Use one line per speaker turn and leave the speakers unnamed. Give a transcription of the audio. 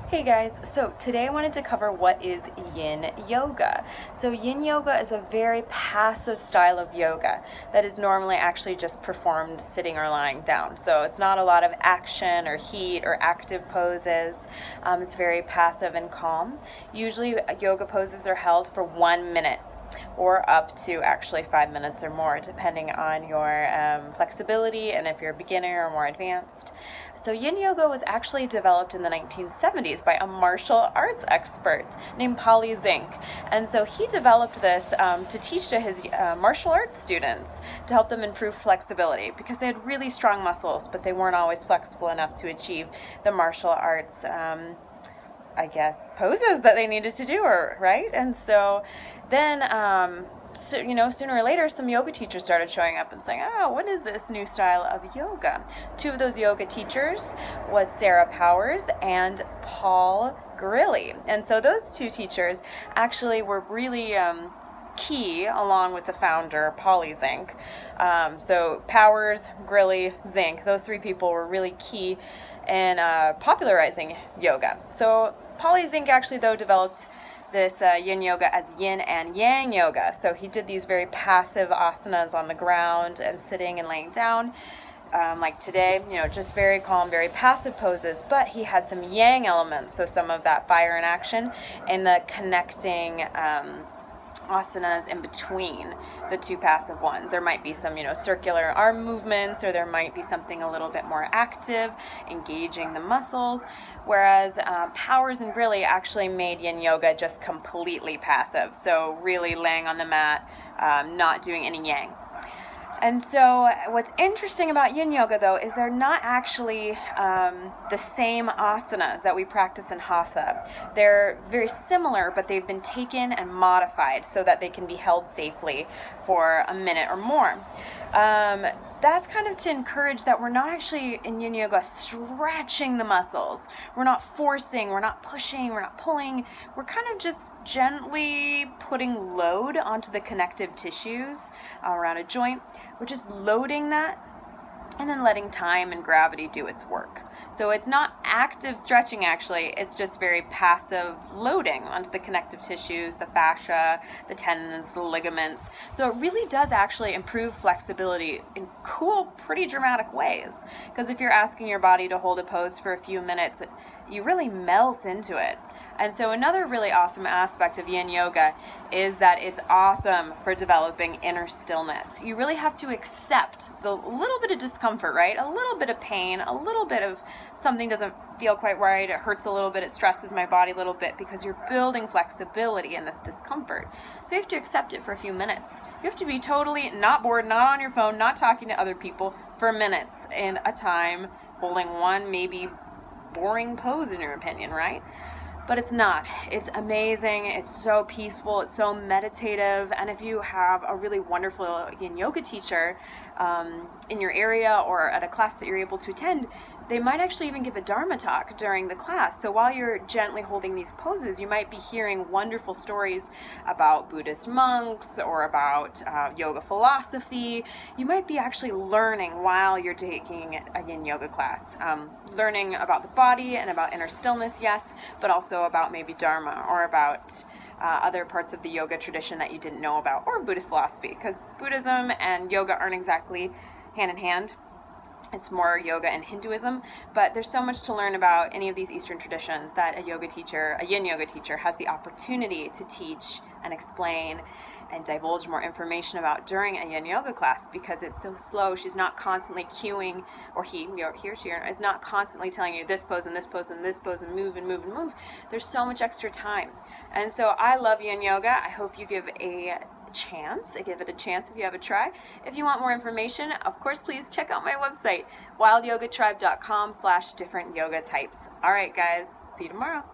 Hey guys, so today I wanted to cover what is Yin Yoga. So Yin Yoga is a very passive style of yoga that is normally actually just performed sitting or lying down. So it's not a lot of action or heat or active poses. It's very passive and calm. Usually yoga poses are held for 1 minute or up to actually 5 minutes or more, depending on your flexibility and if you're a beginner or more advanced. So Yin Yoga was actually developed in the 1970s by a martial arts expert named Paulie Zink. And so he developed this to teach to his martial arts students to help them improve flexibility because they had really strong muscles, but they weren't always flexible enough to achieve the martial arts poses that they needed to do, right? And so then, sooner or later, some yoga teachers started showing up and saying, oh, what is this new style of yoga? Two of those yoga teachers was Sarah Powers and Paul Grilley. And so those two teachers actually were really key, along with the founder, Paulie Zink. So Powers, Grilley, Zink, those three people were really key in popularizing yoga. So Paulie Zink actually, though, developed this Yin Yoga as Yin and Yang Yoga. So he did these very passive asanas on the ground and sitting and laying down, like today, just very calm, very passive poses, but he had some Yang elements, so some of that fire and action and the connecting asanas in between the two passive ones. There might be some, circular arm movements, or there might be something a little bit more active, engaging the muscles. Whereas Powers and Grilley actually made Yin Yoga just completely passive. So really laying on the mat, not doing any Yang. And so what's interesting about Yin Yoga, though, is they're not actually the same asanas that we practice in Hatha. They're very similar, but they've been taken and modified so that they can be held safely for a minute or more. That's kind of to encourage that we're not actually in Yin Yoga stretching the muscles. We're not forcing, we're not pushing, we're not pulling. We're kind of just gently putting load onto the connective tissues around a joint. We're just loading that and then letting time and gravity do its work. So it's not active stretching, actually. It's just very passive loading onto the connective tissues, the fascia, the tendons, the ligaments. So it really does actually improve flexibility in cool, pretty dramatic ways. Because if you're asking your body to hold a pose for a few minutes, you really melt into it. And so another really awesome aspect of Yin Yoga is that it's awesome for developing inner stillness. You really have to accept the little bit of discomfort, right? A little bit of pain, a little bit of something doesn't feel quite right, it hurts a little bit, it stresses my body a little bit, because you're building flexibility in this discomfort. So you have to accept it for a few minutes. You have to be totally not bored, not on your phone, not talking to other people for minutes in a time, holding one maybe boring pose in your opinion, right? But it's not. It's amazing. It's so peaceful. It's so meditative. And if you have a really wonderful Yin Yoga teacher in your area or at a class that you're able to attend, they might actually even give a Dharma talk during the class. So while you're gently holding these poses, you might be hearing wonderful stories about Buddhist monks or about yoga philosophy. You might be actually learning while you're taking a Yin Yoga class. Learning about the body and about inner stillness, yes, but also about maybe Dharma or about other parts of the yoga tradition that you didn't know about, or Buddhist philosophy, because Buddhism and yoga aren't exactly hand in hand. It's more yoga and Hinduism, but there's so much to learn about any of these Eastern traditions that a Yin Yoga teacher has the opportunity to teach and explain and divulge more information about during a Yin Yoga class, because it's so slow. She's not constantly cueing, or he or she is not constantly telling you this pose and this pose and this pose and move and move and move. There's so much extra time. And so I love Yin Yoga. I hope you give it a chance if you have a try. If you want more information, of course, please check out my website, wildyogatribe.com/different yoga types. All right, guys, see you tomorrow.